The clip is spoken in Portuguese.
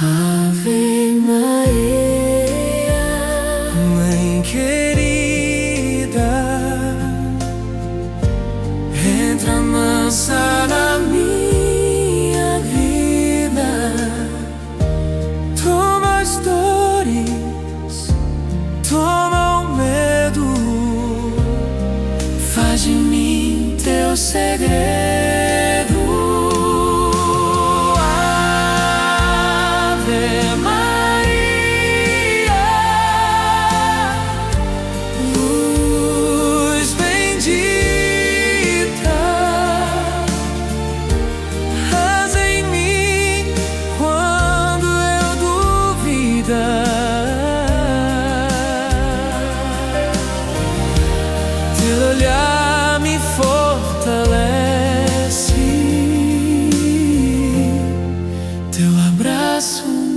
Ave Maria, Mãe querida, entra mansa na minha vida. Toma as dores, toma o medo, faz de mim teu segredo. Teu olhar me fortalece, teu abraço